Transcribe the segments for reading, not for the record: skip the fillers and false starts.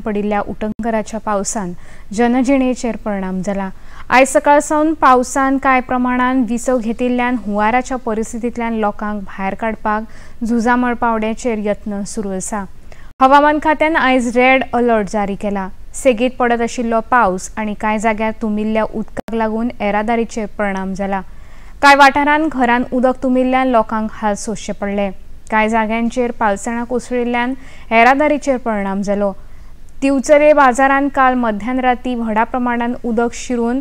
पडिल्ल्या उटंगराच्या पावसान जनजिणेचेर परिणाम जाला। आयज सकाळसावन पावसान कांय प्रमाणात विसव घेतिल्ल्यान हुंवाराच्या परिस्थितींतल्यान लोकांक भायर काडपाक झुजामळ पावड्याचेर यत्न सुरू आसा। हवामान खात्यान आयज रेड अलर्ट जारी केला। सेगीत पडत आशिल्लो पावस आनी कांय जाग्यार तुंबिल्ल्या उदकाक लागून येरादारीचेर परिणाम जाला। कांय वाठारांत घरांत उदक तुंबिल्ल्यान लोकांक हाल सोंसचे पडले। कांय जाग्यांचेर पालसणां कोसळिल्ल्यान येरादारीचेर परिणाम जालो। तिवचरे बाजारांत काल मध्यान व्हडा प्रमाणात उदक शिरून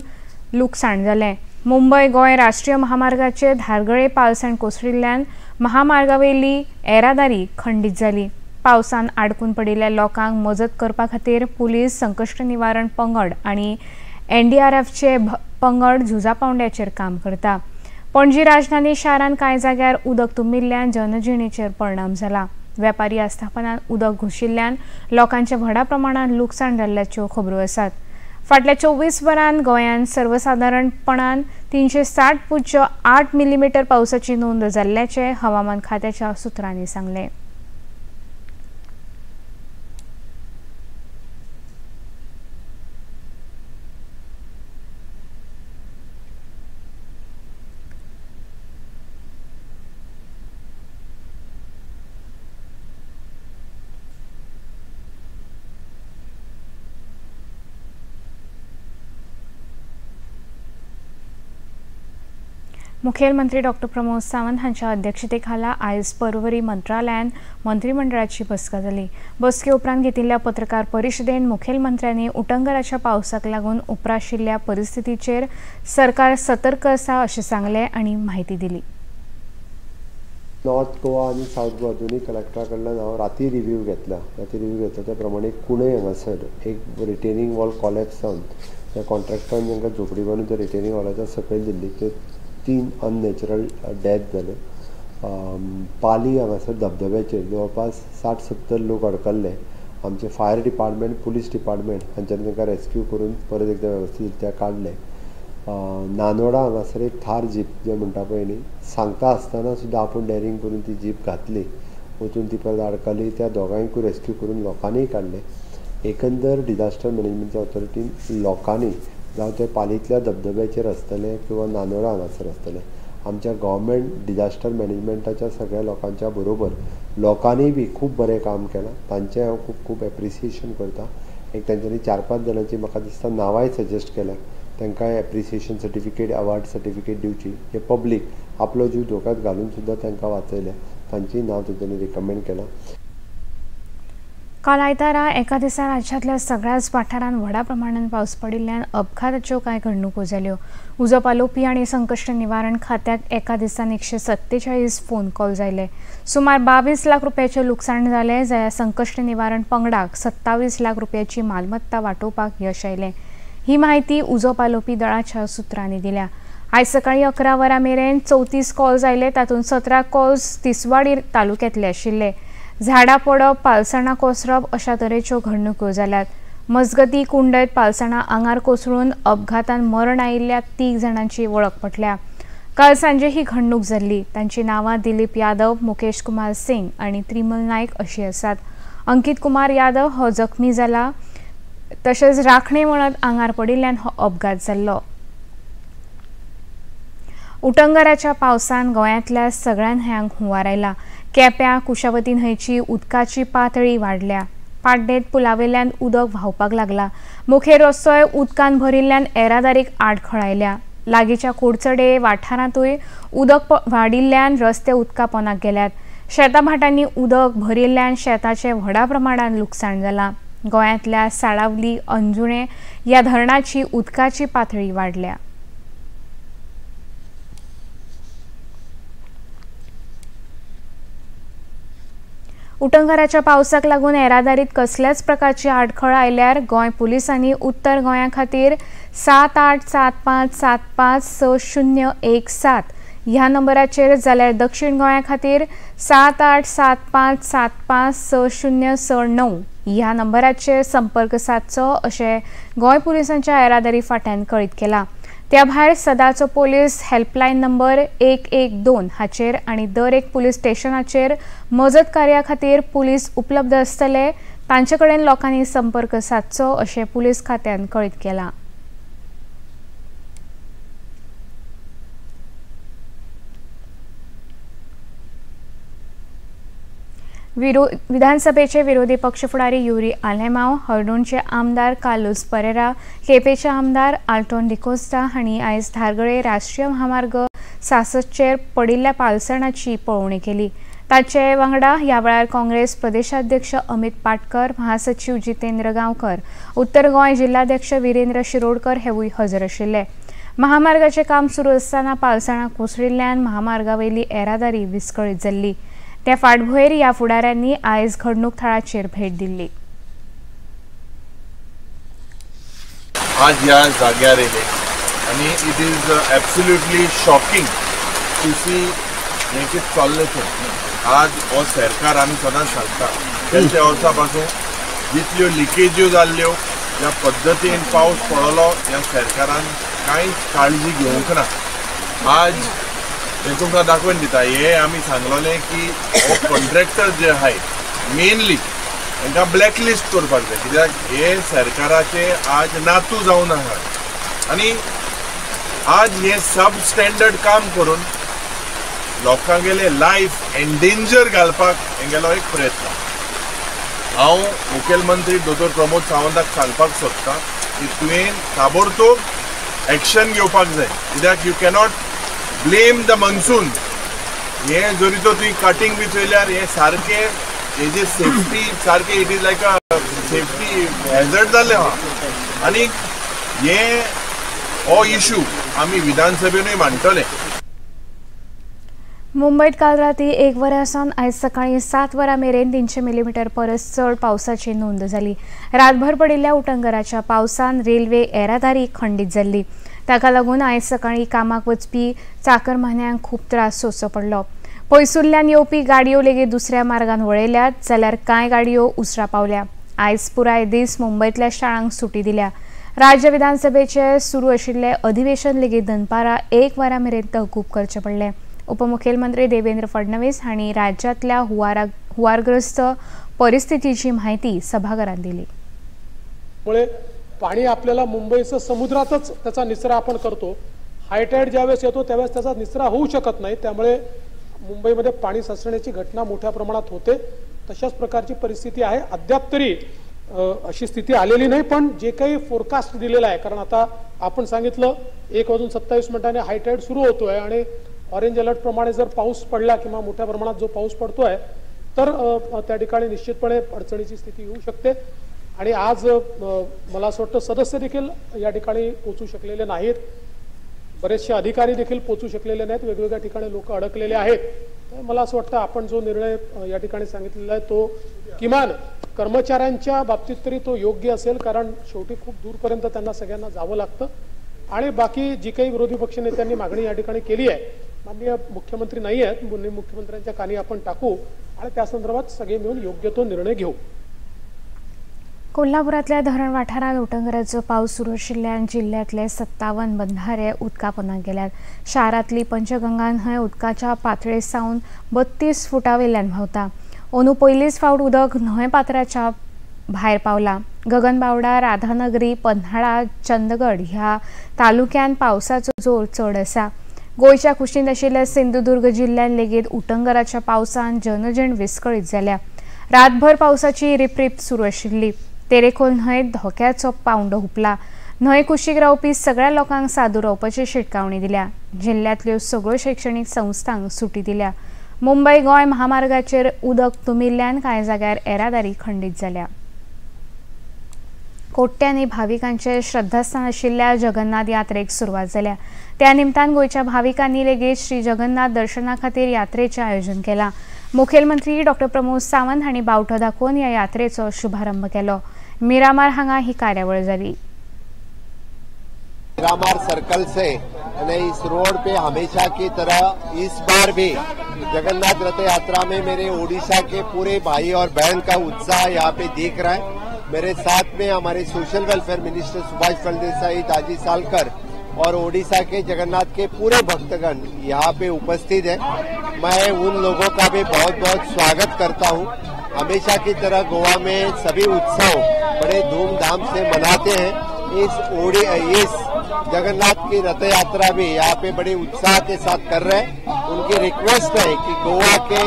लुकसाण जालें। मुंबय गोंय राष्ट्रीय महामार्गाचेर धारगळे पालसण कोसळिल्ल्यान महामार्गावेली येरादारी खंडीत जाली। पावसान आडकून पडिल्ल्या लोकांक मजत करपा खातीर पुलीस, संकश्ट निवारण पंगड आनी NDRFचे पंगड झुजा पावंड्याचेर काम करता। पणजी राजधानी शारांत कांय जाग्यार उदक तुंबिल्ल्यान जनजिणेचेर परिणाम जाला। वेपारी आस्थापनांत उदक घुशिल्ल्यान लोकांचे व्हडा प्रमाणात लुकसाण जाल्ल्याच्यो खबरो आसात। फाटल्या 24 वरांत गोंयांत सर्वसाधारणपणान 360.8 मिलीमीटर पावसाची नोंद जाल्ल्याचे हवामान खात्याच्या सुत्रांनी सांगले। मुखेलमंत्री डॉ. प्रमोद सावंत हांच्या अध्यक्षतेखाला आयज पर्वरी मंत्रालयान मंत्रिमंडळाची बसका जाली। बसके उपरांत घेतिल्ल्या पत्रकार परिशदेंत मुखेलमंत्र्यांनी उटंगराच्या पावसाक लागून उप्राशिल्ल्या परिस्थितीचेर सरकार सतर्क आसा अशें सांगलें आनी माहिती दिली। नॉर्थ गोवा आणि साउथ गोवा दोन्ही कलेक्टरा कडल्यान हांव राती रिव्ह्यू घेतला त्या प्रमाणे कुणय हांगासर एक रिटेनिंग वॉल कॉलेप्स जावन त्या कॉन्ट्रॅक्टरान जांकां झोपडी बांदून त्या रिटेनिंग वॉलाच्या सकयल दिल्ली ते 3 अननॅचरल डेथ जाले। पाली हांगासर धबधब्याचेर जवळपास 60-70 लोक अडकल्ले। आमचे फायर डिपार्टमेंट, पुलीस डिपार्टमेंट हांच्यानी तांकां रेस्क्यू करून परत एकदा वेवस्थीतरित्या काडले। नानोडा हांगासर एक थार जीप जे म्हणटा पळय न्ही, सांगता आसतना सुद्दां आपूण डेरिंग करून ती जीप घातली, वचून ती परत अडकली। त्या दोगांयकूय रेस्क्यू करून लोकांनीय काडले। एकंदर डिजास्टर मॅनेजमेंटच्या ऑथॉरिटीन लोकांनी जावं ते पालींतल्या धबधब्याचेर आसतले किंवा नानोडा हांगासर आसतले, आमच्या गव्हर्मेंट डिजास्टर मॅनेजमेंटाच्या सगळ्या लोकांच्या बरोबर लोकांनी बी खूब बरें काम केलां। तांचें हांव खूब एप्रिसिएशन करता। एक तांच्यांनी 4-5 जाणांची म्हाका दिसता नांवांय सजेस्ट केल्या, तांकां एप्रिसिएशन सर्टिफिकेट, अवॉर्ड सर्टिफिकेट दिवची। हे पब्लीक आपलो जीव धोक्यात घालून सुद्दां तांकां वाचयल्या, तांचीय नांव तांच्यांनी रिकमेंड केलां। काल आयतारा एका दिसा राज्यांतल्या सगळ्याच वाठारांत व्हडा प्रमाणात पावस पडिल्ल्यान अपघाताच्यो कांय घडणुको जाल्यो। उजो पालोवपी आनी संकश्ट निवारण खात्याक एका दिसान 147 फोन कॉल जायले। सुमार 22 लाख रुपयाचें लुकसाण जालें, जाल्यार संकश्ट निवारण पंगडाक 27 लाख रुपयाची मालमत्ता वाटोवपाक यश आयलें। ही माहिती उजो पालोवपी दळाच्या सुत्रांनी दिल्या। आयज सकाळी 11 वरां मेरेन 34 कॉल्स आयले, तातूंत 17 कॉल्स तिसवाडी तालुक्यांतले आशिल्ले। झाडां पडप, पालसणां कोसरप अशा तरेच्यो घडणुको जाल्यात। मजगतीं कुंडयत पालसणां आंगार कोसळून अपघातान मरण आयिल्ल्या 3 जाणांची वळख पटल्या। काल सांजे ही घडणूक जाल्ली। तांची नांवां दिलीप यादव, मुकेश कुमार सिंग आनी त्रिमल नायक अशी आसात। अंकित कुमार यादव हो जखमी जाला, तशेंच राखणे म्हणत आंगार पडिल्ल्यान हो अपघात जाल्लो। उटंगराच्या पावसान गोंयांतल्या सगळ्या न्हंयांक हुंवार आयला। केप्यां, कुशावती न्हंयची उदकाची पातळी वाडल्या। पाड्डेत पुलावेल्यान उदक व्हांवपाक लागला। मुखेल रस्तोय उदकान भरिल्ल्यान येरादारीक आडखळ आयल्या। लागींच्या कुडचडे वाठारांतूय उदक वाडिल्ल्यान रस्ते उदका पोंदाक गेल्यात। शेतां भाटांनी उदक भरिल्ल्यान शेतांचें व्हडा प्रमाणात लुकसाण जालां। गोंयांतल्या साळावली, अंजुणे ह्या धरणाची उदकाची पातळी वाडल्या। उटंगराच्या पावसाक लागून येरादारीत कसल्याच प्रकारची आडखळ आयल्यार गोंय पुलिसांनी उत्तर गोंया खातीर 7875756017 ह्या नंबराचेर, जाल्यार दक्षिण गोंया खातीर 7875756069 ह्या नंबराचेर संपर्क साधचो अशें गोंय पुलिसांच्या येरादारी फांट्यान कळीत केलां। त्या भायर सदाचो पोलीस हेल्पलायन नंबर 112 हाचेर आनी दर एक पुलीस स्टेशनाचेर मजत कार्या खातीर पुलीस उपलब्ध आसतले, तांचे कडेन लोकांनी संपर्क साधचो अशें पुलीस खात्यान कळीत केलां. विधानसभेचे विरोधी पक्ष फुडारी युरी आलेमांव, हळडूणचे आमदार कार्लोस परेरा, केपेचे आमदार आल्टोन डिकोस्टा हांणी आयज धारगळे राष्ट्रीय महामार्ग 66 पडिल्ल्या पावसाणाची पळोवणी केली. ताचे वांगडा ह्या वेळार काँग्रेस प्रदेशाध्यक्ष अमित पाटकर, महासचिव जितेंद्र गांवकर, उत्तर गोंय जिल्हाध्यक्ष विरेंद्र शिरोडकर हेवूय हजर आशिल्ले. महामार्गाचे काम सुरू आसतना पावसाणां कोसळिल्ल्यान महामार्गावयली येरादारी विस्कळीत जाल्ली. त्या फाटभुंयेर ह्या फुडाऱ्यांनी आयज घडणूक थळाचेर भेट दिल्ली. आज ह्या जाग्यार येयले आनी it is absolutely shocking to see हें कितें चल्लें थंय. आज हो सरकार आमी सदांच सांगता गेल्ल्या वर्सा पासून जितल्यो लिकेज्यो जाल्ल्यो ज्या पद्दतीन पावस पडलो ह्या सरकारान कांयच काळजी घेवंक ना. आज हे तुमकां दाखोवन दिता. हे आमी सांगलोलें की हो कॉन्ट्रॅक्टर जे आहात मेनली तांकां ब्लॅकलिस्ट करपाक जाय, कित्याक हे सरकाराचे आज नातू जावन आहात आनी आज हे सब स्टँडर्ड काम करून लोकांगेले लायफ एंडेंजर घालपाक हेंगेलो एक प्रयत्न. हांव मुखेलमंत्री दोतोर प्रमोद सावंताक सांगपाक सोदतां की तुवें ताबडतोब एक्शन घेवपाक जाय, कित्याक you cannot blame the monsoon. हे जरी तो तुवें कटींग बी चयल्यार हे सारके हेजे सेफ्टी सारके it is like a safety hazard जाल्लें आहा आनी हे हो इशू आमी विधानसभेनूय मांडटले. मुंबईत काल राती 1 वरांसावन आयज सकाळीं 7 वरां मेरेन 300 मिलीमीटर परस चड पावसाची नोंद जाली. रातभर पडिल्ल्या उटंगराच्या पावसान रेल्वे येरादारी खंडीत जाल्ली. ताका लागून आयज सकाळीं कामाक वचपी चाकरमान्यांक खूब त्रास सोंसचो पडलो. पयसुल्ल्यान येवपी गाडयो लेगीत दुसऱ्या मार्गान वळयल्यात जाल्यार कांय गाडयो उसरा पावल्या. आयज पुराय दीस मुंबयतल्या शाळांक सुटी दिल्या. राज्य विधानसभेचे सुरू आशिल्ले अधिवेशन लेगीत दनपारां 1 वरां मेरेन तहकूब करचें पडलें. उपमुख्यमंत्री देवेंद्र फडणवीस हांणी राज्यांतल्या हुवारग्रस्त परिस्थितीची माहिती सभागृहात दिली. पाणी आपल्याला मुंबईचं समुद्रातच त्याचा निचरा आपण करतो. हायटाईड ज्यावेळेस येतो त्यावेळेस त्याचा निचरा होऊ शकत नाही, त्यामुळे मुंबईमध्ये पाणी साचण्याची घटना मोठ्या प्रमाणात होते. तशाच प्रकारची परिस्थिती आहे. अद्याप तरी अशी स्थिती आलेली नाही, पण जे काही फोरकास्ट दिलेला आहे, कारण आता आपण सांगितलं 1:27 हायटाईड सुरू होतोय आणि ऑरेंज अलर्ट प्रमाणे जर पाऊस पडला किंवा मोठ्या प्रमाणात जो पाऊस पडतोय तर त्या ठिकाणी निश्चितपणे अडचणीची स्थिती येऊ शकते. आणि आज मला असं वाटतं सदस्य देखील या ठिकाणी पोहोचू शकलेले नाहीत. बरेचसे अधिकारी देखील पोहोचू शकलेले नाहीत. वेगवेगळ्या ठिकाणी लोक अडकलेले आहेत. तर मला असं वाटतं आपण जो निर्णय या ठिकाणी सांगितलेला आहे तो किमान कर्मचाऱ्यांच्या बाबतीत तरी तो योग्य असेल, कारण शेवटी खूप दूरपर्यंत त्यांना सगळ्यांना जावं लागतं. आणि बाकी जी काही विरोधी पक्ष नेत्यांनी मागणी या ठिकाणी केली आहे, माननीय मुख्यमंत्री नाही आहेत, मुख्यमंत्र्यांच्या कानी आपण टाकू आणि त्या संदर्भात सगळे मिळून योग्य तो निर्णय घेऊ. कोल्हापुरातल्या धरण वाठारात उटंगराचो पावस सुरू आशिल्ल्यान जिल्ह्यातले 57 बंधारे उदका पोंदाक गेल्यात. शारांतली पंचगंगा न्हंय उदकाच्या पातळी सावन 32 फुटां वयल्यान व्हांवता. अंदू पयलीच फावट उदक न्हंय पात्राच्या भायर पावला. गगनबावडा, राधानगरी, पन्हाळा, चंदगड ह्या तालुक्यान पावसाचो जोर चड आसा. गोंयच्या कुशींत आशिल्ल्या सिंधुदुर्ग जिल्ह्यान लेगीत उटंगराच्या पावसान जनजीण विस्कळीत जाल्या. रातभर पावसाची रिपरिप सुरू आशिल्ली. तेरेखोल न्हंयेत धोक्याचो पावंडो हुपला. न्हंय कुशीक रावपी सगळ्या लोकांक सादूर रावपाची शिटकावणी दिल्या. जिल्ह्यातल्यो सगळ्यो शैक्षणीक संस्थांक सुटी दिल्या. मुंबय गोंय महामार्गाचेर उदक तुंबिल्ल्यान कांय जाग्यार येरादारी खंडीत जाल्या. कोट्यांनी भाविकांचे श्रद्धास्थान आशिल्ल्या जगन्नाथ यात्रेक सुरवात जाल्या. त्या निमतान गोंयच्या भाविकांनी लेगीत श्री जगन्नाथ दर्शना खातीर यात्रेचें आयोजन केलां. मुखेलमंत्री डॉ प्रमोद सावंत हांणी बावटो दाखोवन ह्या यात्रेचो शुभारंभ केलो. मिरामार हांगा ही कार्यावळ जाली. मिरामार सर्कल से इस रोड पे हमेशा की तरह इस बार भी जगन्नाथ रथ यात्रा में मेरे ओडिशा के पूरे भाई और बहन का उत्साह यहाँ पे दिख रहा है. मेरे साथ में हमारे social welfare minister Subhash Phaldesai, Daji Salkar और ओडिशा के जगन्नाथ के पूरे भक्तगण यहाँ पे उपस्थित है. मैं उन लोगों का भी बहुत बहुत स्वागत करता हूँ हमेशा की तरह गोवा में सभी उत्सव बड़े धूमधाम से मनाते हैं। इस जगन्नाथ की रथ यात्रा भी यहाँ पे बड़े उत्साह के साथ कर रहे हैं। उनकी रिक्वेस्ट है कि गोवा के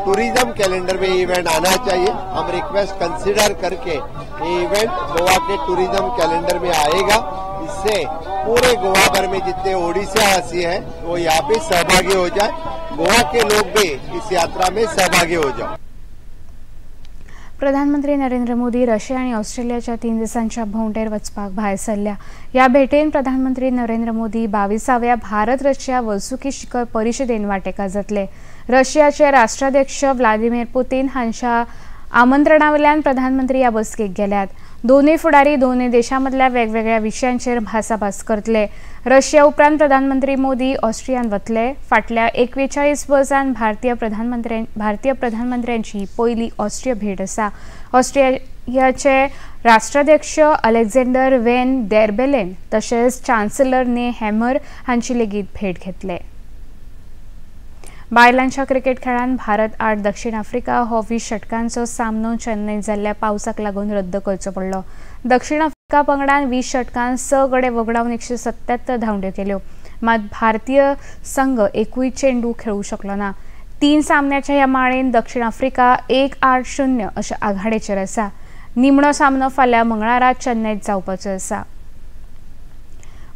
टूरिज्म कैलेंडर में इवेंट आना चाहिए। हम रिक्वेस्ट कंसीडर करके ये इवेंट गोवा के टूरिज्म कैलेंडर में आएगा। इससे पूरे गोवा भर में जितने ओडिशावासी हैं वो यहाँ पे सहभागी हो जाए, गोवा के लोग भी इस यात्रा में सहभागी हो जाए। प्रधानमंत्री नरेंद्र मोदी रशिया आणि ऑस्ट्रेलियाच्या 3 दिवसांच्या भोंवडेर वचपाक भायर सरल्या। ह्या भेटेन प्रधानमंत्री नरेंद्र मोदी 22व्या भारत रशिया वर्सुकी शिखर परिशदेन वांटेकार जातले। रशियाचे राष्ट्राध्यक्ष व्लादिमीर पुतीन हांच्या आमंत्रणावेल्यान प्रधानमंत्री ह्या बसकेक गेल्यात। दोन्ही फुडारी दोन्ही देशांमधल्या वेगवेगळ्या विशयांचेर भासाभास करतले। रशिया उपरांत प्रधानमंत्री मोदी ऑस्ट्रियान वतले। फाटल्या 41 वर्सांत भारतीय प्रधानमंत्र्यांची पहिली ऑस्ट्रिया भेट आसा। ऑस्ट्रियाचे राष्ट्राध्यक्ष अलेक्झांडर व्हॅन डेर बेलेन तशेंच चान्सलर ने हॅमर हांची लेगीत भेट घेतले। बायलांच्या क्रिकेट खेळांत भारत 8 दक्षिण आफ्रिका हो 20 षटकांचो सामनो चेन्नईत जाल्ल्या पावसाक लागून रद्द करचो पडलो। दक्षिण आफ्रिका पंगडान 20 षटकांत 6 गडे वगडावन 177 धांवड्यो केल्यो। मात भारतीय संघ एकूय चेंडू खेळूंक शकलो ना। 3 सामन्याच्या ह्या माळेंत दक्षिण आफ्रिका 1-8-0 अशा आघाडीचेर आसा। निमणो सामनो फाल्यां मंगळारा चेन्नईत जावपाचो आसा।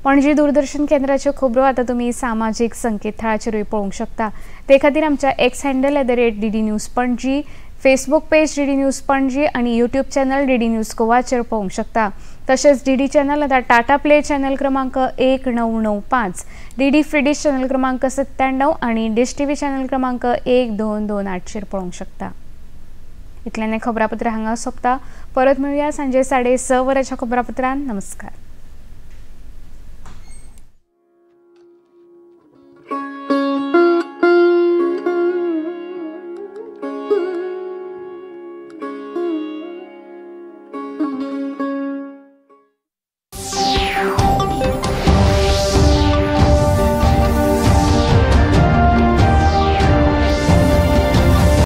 पणजी दूरदर्शन केंद्राच्यो खबरो आता तुम्ही सामाजिक संकेतथळाचेरूय पळोवंक शकता। ते खातीर आमच्या x handle @DD news Panaji, Facebook page DD news Panaji आणि यूट्यूब चॅनल DD न्यूज गोवाचेर पळोवंक शकता। तशेंच DD चॅनल आता टाटा प्ले चॅनल क्रमांक 1995, DD फ्री डिश चॅनल क्रमांक 97 आणि डिश TV चॅनल क्रमांक 1228 पळोवंक शकता। इतल्यान खबरापत्र हांगा सोंपता। परत मेळुया सांजे 6:30 वरांच्या खबरापत्रांत। नमस्कार।